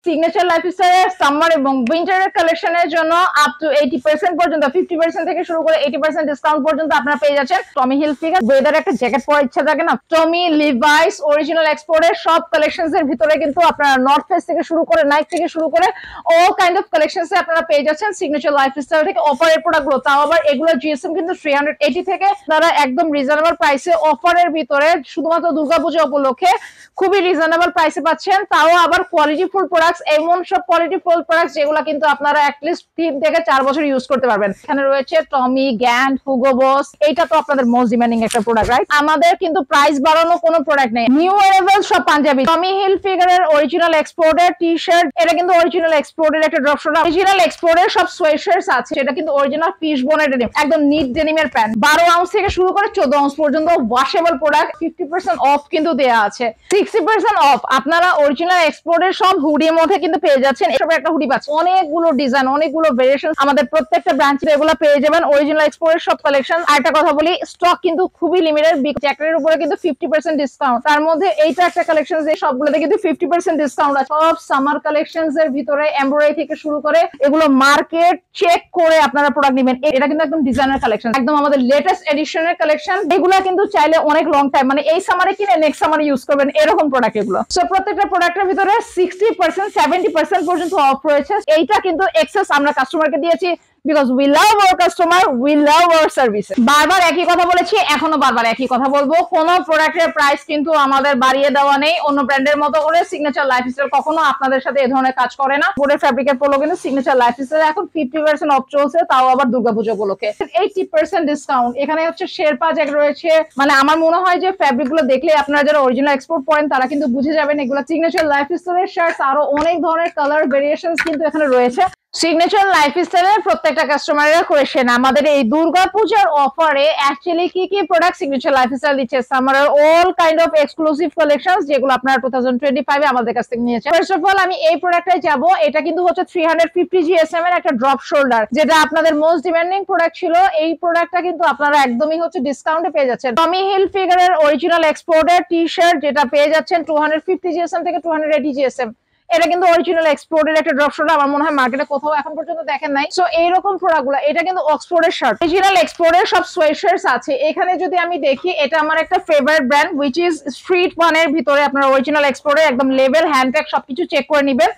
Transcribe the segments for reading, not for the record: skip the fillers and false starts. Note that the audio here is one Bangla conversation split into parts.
সিগনেচার লাইফস্টাইলের সামার এবং উইন্টারের কালেকশনের জন্য আপ টু 80% পর্যন্ত 50% থেকে শুরু করে 80% ডিসকাউন্ট পর্যন্ত আপনারা পেয়ে যাচ্ছেন। টমি হিলফিগার ওয়েদার একটা জ্যাকেট পরার ইচ্ছা থাকে না, টমি লিভাইস অরিজিনাল এক্সপোর্টের সব কালেকশনস এর ভিতরে কিন্তু আপনারা নর্থ ফেস থেকে শুরু করে নাইক থেকে শুরু করে অল কাইন্ড অফ কালেকশনস আপনারা পেয়ে যাচ্ছেন সিগনেচার লাইফস্টাইল থেকে। অফারের প্রোডাক্টগুলো তাও আবার এগুলো জিএসএম কিন্তু 380 থেকে আপনারা একদম রিজনেবল প্রাইসে অফারের ভিতরে শুধুমাত্র দুর্গাপূজা উপলক্ষে খুবই রিজনেবল প্রাইসে পাচ্ছেন, তাও আবার কোয়ালিটি ফুল প্রোডাক্টস, এমন সব কোয়ালিটি ফুল প্রোডাক্টস যেগুলো কিন্তু আপনারা অ্যাটলিস্ট 3 থেকে 4 বছর ইউজ করতে পারবেন। এখানে রয়েছে টমি, গ্যান্ট, হুগো বস, এইটা তো আপনাদের মোস্ট ডিমান্ডিং একটা প্রোডাক্ট, রাইট? আমাদের কিন্তু প্রাইস বাড়ানো কোনো প্রোডাক্ট নেই। নিউ অ্যারাইভাল সব পাঞ্জাবি, টমি হিলফিগারের অরিজিনাল এক্সপোর্টের টি শার্ট, এটা কিন্তু অরিজিনাল এক্সপোর্টের একটা ড্রপ শোল্ডার, অরিজিনাল এক্সপোর্টের সব সোয়েটশার্টস আছে, সেটা কিন্তু অরিজিনাল ফিশ বোনের ডেনিম, একদম নিট ডেনিমের প্যান্ট, 12 আউন্স থেকে শুরু করে 14 আউন্স পর্যন্ত ওয়াশেবল প্রোডাক্ট। 50% অফ কিন্তু দেয়া আছে, 60% অফ। আপনারা অরিজিনাল এক্সপোর্টের সব হুডির মধ্যে কিন্তু পেয়ে যাচ্ছেন। এসব একটা হুডি পাচ্ছেন, অনেকগুলো ডিজাইন, অনেকগুলো ভেরিয়েশন, আমাদের প্রত্যেকটা ব্রাঞ্চে এগুলো পেয়ে যাবেন অরিজিনাল এক্সপোর্টের সব কালেকশন। আর একটা কথা বলি, স্টক কিন্তু খুবই লিমিটেড, জ্যাকেটের উপরে কিন্তু 50% ডিসকাউন্ট, তার মধ্যে এইটা একটা কালেকশন, যে সবগুলোতে কিন্তু 50% ডিসকাউন্ট আছে। সব সামার কালেকশনস এর ভিতরে এমব্রয়ডারি থেকে শুরু করে এগুলো মার্কেট চেক করে আপনারা প্রোডাক্ট নেবেন। এটা কিন্তু একদম ডিজাইনার কালেকশন, একদম আমাদের লেটেস্ট এডিশনের কালেকশন। এগুলো কিন্তু চাইলে অনেক লং টাইম, মানে এই সামারে কিনে নেক্সট সামারে ইউজ করবেন, এরকম প্রোডাক্ট এগুলো। সো প্রত্যেকটা প্রোডাক্টের ভিতরে 60% 70% পর্যন্ত অফ রয়েছে। এইটা কিন্তু এক্সেস আমরা কাস্টমারকে দিয়েছি, because we love our customer, we love our service। বারবার একই কথা বলেছি, এখনো বারবার একই কথা বলবো, কোন প্রোডাক্টের প্রাইস কিন্তু আমাদের বাড়িয়ে দেওয়া নেই অন্য ব্র্যান্ডের মতো করে। সিগনেচার লাইফস্টাইল কখনো আপনাদের সাথে এই ধরনের কাজ করে না। বোর্ডের ফ্যাব্রিকের পোলো কিন্তু সিগনেচার লাইফস্টাইল এখন 50% অফ চলছে, তাও আবার দুর্গাপূজা উপলক্ষে 80% ডিসকাউন্ট। এখানে হচ্ছে শেরপা জ্যাকেট রয়েছে, মানে আমার মনে হয় যে ফ্যাব্রিক গুলো দেখলে আপনারা যারা অরিজিনাল এক্সপোর্ট পড়েন তারা কিন্তু বুঝে যাবেন এগুলো সিগনেচার লাইফস্টাইলের শার্টস। আরো অনেক ধরনের কালার ভেরিয়েশনস কিন্তু এখানে রয়েছে। সিগনেচার লাইফস্টাইলের প্রত্যেকটা কাস্টমারের কোয়েশ্চেন, আমাদের এই দুর্গাপূজার অফারে অ্যাকচুয়ালি কি কি প্রোডাক্ট সিগনেচার লাইফস্টাইল দিচ্ছে। সামারের all kind of exclusive collections যেগুলো আপনারা 2025 এ আমাদের কাছ থেকে নিয়েছেন। ফার্স্ট অফ অল আমি এই প্রোডাক্টে যাব, এটা কিন্তু হচ্ছে 350 জিএসএম এর একটা ড্রপ শোল্ডার, যেটা আপনাদের মোস্ট ডিমান্ডিং প্রোডাক্ট ছিল। এই প্রোডাক্টটা কিন্তু আপনারা একদমই হচ্ছে ডিসকাউন্টে পেয়ে যাচ্ছেন। টমি হিলফিগারের অরিজিনাল এক্সপোর্টের টি শার্ট, যেটা পেয়ে যাচ্ছেন 250 জিএসএম থেকে 280 জিএসএম। এটা কিন্তু অরিজিনাল এক্সপোর্টের একটা ড্রপ শোল্ডার, আমার মনে হয় মার্কেটে কোথাও এখন পর্যন্ত দেখেন নাই। সো এইরকম প্রোডাক্টগুলো, এটা কিন্তু অক্সফোর্ডের শার্ট, অরিজিনাল এক্সপোর্টের সব সোয়েটশার্টস আছে। এখানে যদি আমি দেখি, এটা আমার একটা favourite brand which is street ওয়ানের ভিতরে আপনারা অরিজিনাল এক্সপোর্টের একদম লেভেল, হ্যান্ডট্যাগ সবকিছু চেক করে নেবেন।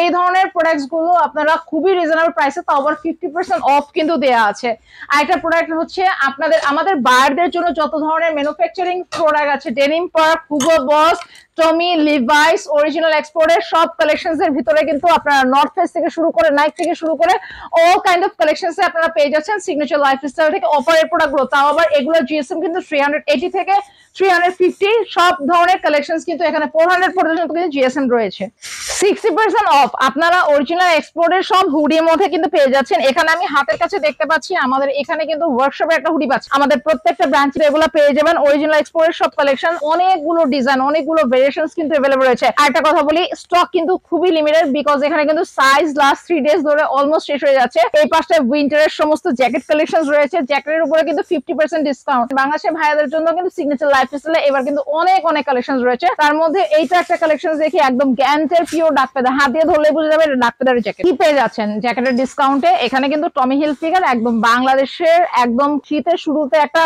এই ধরনের প্রোডাক্টস গুলো আপনারা খুবই রিজনেবল প্রাইসে, তাও আবার 50% অফ কিন্তু দেয়া আছে। আরেকটা প্রোডাক্ট হচ্ছে আমাদের বায়ারদের জন্য যত ধরনের ম্যানুফ্যাকচারিং প্রোডাক্ট আছে, ডেনিম পার্ক, হুগো বস, টমি, লিভাইস অরিজিনাল এক্সপোর্টের সব কালেকশনস এর ভিতরে কিন্তু আপনারা নর্থ ফেস থেকে শুরু করে নাইক থেকে শুরু করে অল কাইন্ড অফ কালেকশনস আপনারা পেয়ে যাচ্ছেন সিগনেচার লাইফস্টাইল থেকে। অফারের প্রোডাক্টগুলো তাও আবার এগুলো জিএসএম কিন্তু 380 থেকে 350 সব ধরনের কালেকশনস কিন্তু এখানে 400 পর্যন্ত কিন্তু জিএসএম রয়েছে। 60% অফ আপনারা অরিজিনাল এক্সপোর্টের সব হুডির মধ্যে কিন্তু পেয়ে যাচ্ছেন। এখানে আমি হাতের কাছে দেখতে পাচ্ছি আমাদের এখানে কিন্তু ওয়ার্কশপে একটা হুডি পাচ্ছি। আমাদের প্রত্যেকটা ব্রাঞ্চে এগুলো পেয়ে যাবেন অরিজিনাল এক্সপোর্টের সব কালেকশন, অনেকগুলো ডিজাইন, অনেকগুলো ভেরিয়েশনস কিন্তু अवेलेबल রয়েছে। আরেকটা কথা বলি, স্টক কিন্তু খুবই লিমিটেড, বিকজ এখানে কিন্তু সাইজ লাস্ট 3 ডেজ ধরে অলমোস্ট শেষ হয়ে যাচ্ছে। এই পাশটায় উইন্টারের সমস্ত জ্যাকেট কালেকশনস রয়েছে, জ্যাকেটের উপরে কিন্তু 50% ডিসকাউন্ট। বাংলাদেশের ভাইয়াদের জন্য কিন্তু সিগনেচার লাইফস্টাইলে এবার কিন্তু অনেক অনেক কালেকশনস রয়েছে। তার মধ্যে এইটা একটা কালেকশন দেখি, একদম গ্যান্টের পিওর ডাক ফেদার, হাত দিয়ে ধরলে বুঝে যাবে ডাক ফেদারের জ্যাকেট। কি পেয়ে যাচ্ছেন জ্যাকেটের ডিসকাউন্টে? এখানে কিন্তু টমি হিলফিগার একদম বাংলাদেশের একদম শীতের শুরুতে একটা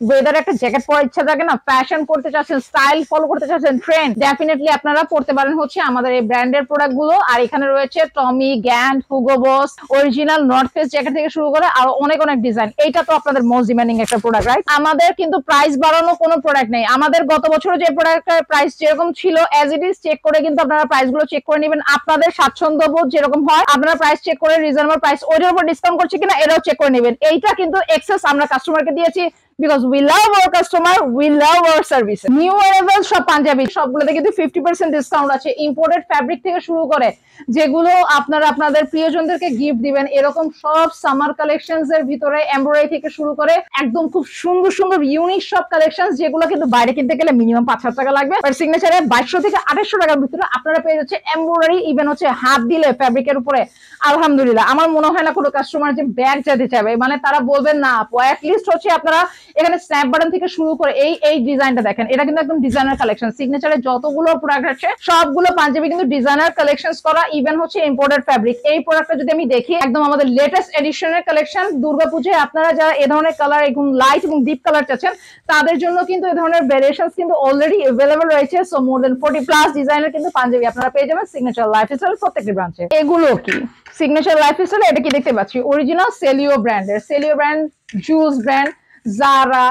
ওয়েদার একটা জ্যাকেট পরার ইচ্ছা থাকে না, ফ্যাশন করতে চাচ্ছেন, স্টাইল ফলো করতে চাচ্ছেন, ট্রেন্ড, ডেফিনেটলি আপনারা পড়তে পারেন হচ্ছে আমাদের এই ব্র্যান্ডের প্রোডাক্ট গুলো। আর এখানে রয়েছে Tommy, Gant, Hugo Boss, original North Face jacket থেকে শুরু করে আরো অনেক অনেক ডিজাইন। এইটা তো আপনাদের মোস্ট ডিমান্ডিং একটা প্রোডাক্ট, রাইট? আমাদের কিন্তু প্রাইস বাড়ানো কোনো প্রোডাক্ট নেই। আমাদের গত বছর যে প্রোডাক্টের প্রাইস যেরকম ছিল অ্যাজ ইট ইজ চেক করে কিন্তু আপনারা প্রাইস গুলো চেক করে নেবেন। আপনাদের স্বাচ্ছন্দ্য বোধ যেরকম হয় আপনারা প্রাইস চেক করে রিজনেবল প্রাইস, ওইটার উপর ডিসকাউন্ট করছে কিনা এটাও চেক করে নেবেন। এইটা কিন্তু এক্সেস আমরা কাস্টমারকে দিয়েছি, because we love our customer, we love our service। New arrival সব পাঞ্জাবি সবগুলোতে কিন্তু 50% ডিসকাউন্ট আছে। ইম্পোর্টেড ফ্যাব্রিক থেকে শুরু করে যেগুলো আপনারা আপনাদের প্রিয়জনদেরকে গিফট দিবেন, এরকম সব সামার কালেকশনস এর ভিতরে এমব্রয়ডারি থেকে শুরু করে একদম খুব সুন্দর সুন্দর ইউনিক সব কালেকশনস, যেগুলো কিন্তু বাইরে কিনতে গেলে মিনিমাম 5,000 টাকা লাগবে, আর সিগনেচারে 2200 থেকে 2800 টাকার ভিতরে আপনারা পেয়ে যাচ্ছে এমব্রয়ডারি, ইভেন হচ্ছে হাত দিলে ফ্যাব্রিকের উপরে। আলহামদুলিল্লাহ, আমার মনে হয় না কোনো কাস্টমার যে ব্যাগ যেতে চাইবে, মানে তারা বলবেন না আপু, অ্যাটলিস্ট হচ্ছে আপনারা এখানে স্ন্যাপ বাটন থেকে শুরু করে এই ডিজাইনটা দেখেন, এটা কিন্তু একদম ডিজাইনার কালেকশন। সিগনেচারে যতগুলো প্রোডাক্ট আছে সবগুলো পাঞ্জাবি কিন্তু ডিজাইনার কালেকশনস করা, ইভেন হচ্ছে ইম্পোর্টেড ফ্যাব্রিক। এই প্রোডাক্টটা যদি আমি দেখি একদম আমাদের লেটেস্ট এডিশনের কালেকশন। দুর্গাপূজায় আপনারা যারা এই ধরনের কালার একদম লাইট এবং ডিপ কালার চাচ্ছেন তাদের জন্য কিন্তু এই ধরনের ভেরিয়েশনস কিন্তু অলরেডি अवेलेबल রয়েছে। সো মোর দেন 40+ ডিজাইনের কিন্তু পাঞ্জাবি আপনারা পেয়ে যাবেন সিগনেচার লাইফস্টাইল প্রত্যেকটি ব্রাঞ্চে। এগুলো কি সিগনেচার লাইফস্টাইল, এটা কি দেখতে পাচ্ছি অরিজিনাল সেলিও ব্র্যান্ডের, সেলিও ব্র্যান্ড, জুস ব্র্যান্ড, জারা,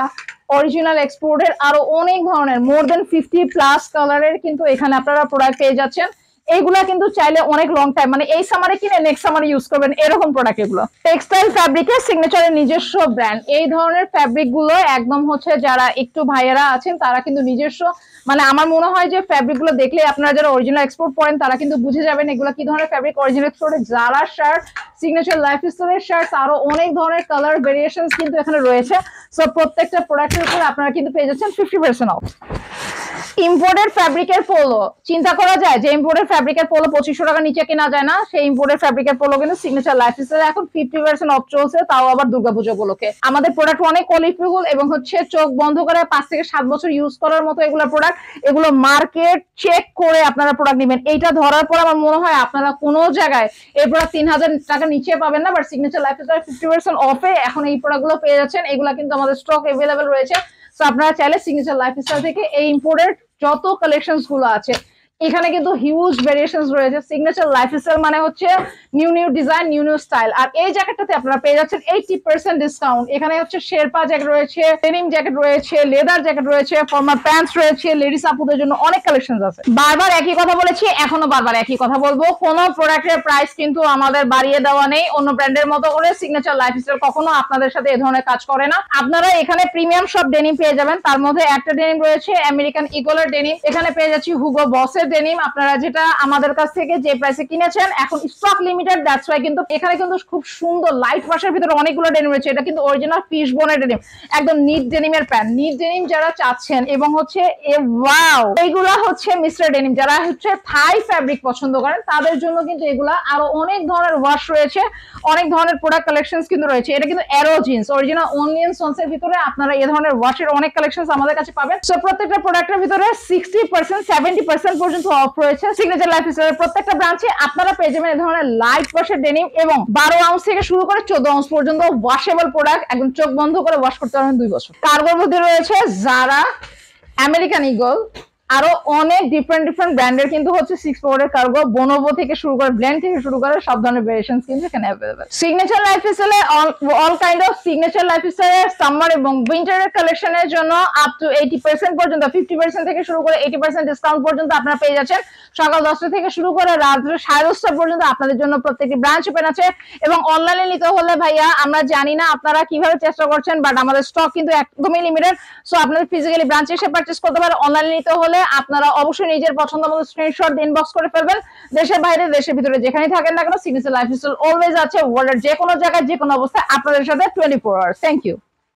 অরিজিনাল এক্সপোর্টের আরো অনেক ধরনের মোর দেন 50+ কালারের কিন্তু এখানে আপনারা প্রোডাক্ট পেয়ে যাচ্ছেন। এইগুলা কিন্তু চাইলে অনেক লং টাইম, মানে এই সামারে কিনে নেক্সট সামারে ইউজ করবেন এরকম প্রোডাক্ট এগুলো। টেক্সটাইল ফ্যাব্রিকের সিগনেচারের নিজস্ব ব্র্যান্ড, এই ধরনের ফ্যাব্রিক গুলো একদম হচ্ছে যারা একটু ভাইয়েরা আছেন তারা কিন্তু নিজস্ব, মানে আমার মনে হয় যে ফ্যাব্রিক গুলো দেখলে আপনারা যারা অরিজিনাল এক্সপোর্ট পড়েন তারা কিন্তু বুঝে যাবেন এগুলো কি ধরনের ফ্যাব্রিক। অরিজিনাল এক্সপোর্টের যারা শার্ট, সিগনেচার লাইফস্টাইলের শার্ট, আরো অনেক ধরনের কালার ভেরিয়েশনস কিন্তু এখানে রয়েছে। সো প্রত্যেকটা প্রোডাক্টের উপর আপনারা কিন্তু পেয়ে যাচ্ছেন 50% অফ। ইম্পোর্টেড ফ্যাব্রিকের পোলো, চিন্তা করা যায় যে ইম্পোর্টেড ফ্যাব্রিকের পোলো 2500 টাকা নিচে কেনা যায় না, সেই ইম্পোর্টেড ফ্যাব্রিকের পোলো কিন্তু সিগনেচার লাইফস্টাইলে এখন 50% অফ চলছে, তাও আবার দুর্গাপূজা উপলক্ষে। আমাদের প্রোডাক্ট অনেক কোয়ালিটিফুল এবং হচ্ছে চোখ বন্ধ করে 5 থেকে 7 বছর ইউজ করার মতো এগুলো প্রোডাক্ট। এগুলো মার্কেট চেক করে আপনারা প্রোডাক্ট নেবেন। এইটা ধরার পর আমার মনে হয় আপনারা কোনো জায়গায় এই প্রোডাক্ট 3000 টাকা নিচে পাবেন না, বাট সিগনেচার লাইফস্টাইল 50% অফে এখন এই প্রোডাক্টগুলো পেয়ে যাচ্ছেন। এগুলো কিন্তু আমাদের স্টক अवेलेबल রয়েছে। সো আপনারা চাইলে সিগনেচার লাইফস্টাইল থেকে এই ইম্পোর্টেড যত কালেকশনস গুলো আছে এখানে কিন্তু হিউজ ভেরিয়েশনস রয়েছে। সিগনেচার লাইফস্টাইল মানে হচ্ছে new new design, new new style. আর এই জ্যাকেটটাতে আপনারা পেয়ে যাচ্ছেন 80% ডিসকাউন্ট। এখানে হচ্ছে শেরপা জ্যাকেট রয়েছে, ডেনিম জ্যাকেট রয়েছে, লেদার জ্যাকেট রয়েছে, ফর্মাল প্যান্টস রয়েছে, লেডিস আপুদের জন্য অনেক কালেকশনস আছে। বারবার একই কথা বলেছি, এখনো বারবার একই কথা বলবো, কোন প্রোডাক্টের প্রাইস কিন্তু আমাদের বাড়িয়ে দেওয়া নেই অন্য ব্র্যান্ডের মতো করে। সিগনেচার লাইফস্টাইল কখনো আপনাদের সাথে এই ধরনের কাজ করে না। আপনারা এখানে প্রিমিয়াম সব ডেনিম পেয়ে যাবেন, তার মধ্যে একটা ডেনিম রয়েছে আমেরিকান ইগলের ডেনিম, এখানে পেয়ে যাচ্ছি হুগো বসের ডেনিম। আপনারা যেটা আমাদের কাছ থেকে যে প্রাইসে কিনেছেন এখন স্টক লিমিটেড, দ্যাটস ওয়াই কিন্তু এখানে কিন্তু খুব সুন্দর লাইট ওয়াশের ভিতরে অনেকগুলো ডেনিম রয়েছে। এটা কিন্তু অরিজিনাল ফিশ বোনের ডেনিম, একদম নিট ডেনিমের প্যান্ট। নিট ডেনিম যারা চাচ্ছেন এবং হচ্ছে ওয়াও, এইগুলা হচ্ছে মিস্টার ডেনিম, যারা হচ্ছে থাই ফ্যাব্রিক পছন্দ করেন তাদের জন্য কিন্তু এগুলা। আরো অনেক ধরনের ওয়াশ রয়েছে, অনেক ধরনের প্রোডাক্ট কালেকশনস কিন্তু রয়েছে। এটা কিন্তু অ্যারো জিন্স, অরিজিনাল অনিয়ন সন্সের ভিতরে আপনারা এই ধরনের ওয়াশের অনেক কালেকশনস আমাদের কাছে পাবেন। সো প্রত্যেকটা প্রোডাক্টের ভিতরে 60% 70% পর্যন্ত অফ রয়েছে। সিগনেচার লাইফস্টাইলের প্রত্যেকটা ব্রাঞ্চে আপনারা পেয়ে যাবেন এই ধরনের লাইট ওয়াশের ডেনিম এবং 12 আউন্স থেকে শুরু করে 14 আউন্স পর্যন্ত ওয়াশেবল প্রোডাক্ট, একদম চোখ বন্ধ করে ওয়াশ করতে পারবেন 2 বছর। কার্গোর মধ্যে রয়েছে জারা, আমেরিকান ইগল, আরো অনেক ডিফারেন্ট ব্র্যান্ডের কিন্তু হচ্ছে 6 পাওয়ারের কার্গো, বোনোভো থেকে শুরু করে ব্লেন্ড থেকে শুরু করে সব ধরনের ভেরিয়েশনস কিন্তু এখানে अवेलेबल। সিগনেচার লাইফস্টাইলে অল কাইন্ড অফ সিগনেচার লাইফস্টাইলের সামার এবং উইন্টারের কালেকশনের জন্য আপ টু 80% পর্যন্ত, 50% থেকে শুরু করে 80% ডিসকাউন্ট পর্যন্ত আপনারা পেয়ে যাচ্ছেন। সকাল 10টা থেকে শুরু করে রাত 10:30 পর্যন্ত আপনাদের জন্য প্রত্যেকটি ব্রাঞ্চ ওপেন আছে। এবং অনলাইনে নিতে হলে ভাইয়া আমরা জানি না আপনারা কিভাবে চেষ্টা করছেন, বাট আমাদের স্টক কিন্তু একদমই লিমিটেড। সো আপনাদের ফিজিক্যালি ব্রাঞ্চে এসে পারচেজ করতে পারেন। অনলাইনে নিতে হলে আপনারা অবশ্যই নিজের পছন্দ মতো স্ক্রিনশট ইনবক্স করে ফেলবেন। দেশের বাইরে দেশের ভিতরে যেখানে থাকেন না কেন সিগনেচার লাইফস্টাইল অলওয়েজ আছে ওয়ার্ল্ডের যে কোনো জায়গায় যে কোনো অবস্থায় আপনাদের সাথে 24 আওয়ার্স। Thank you.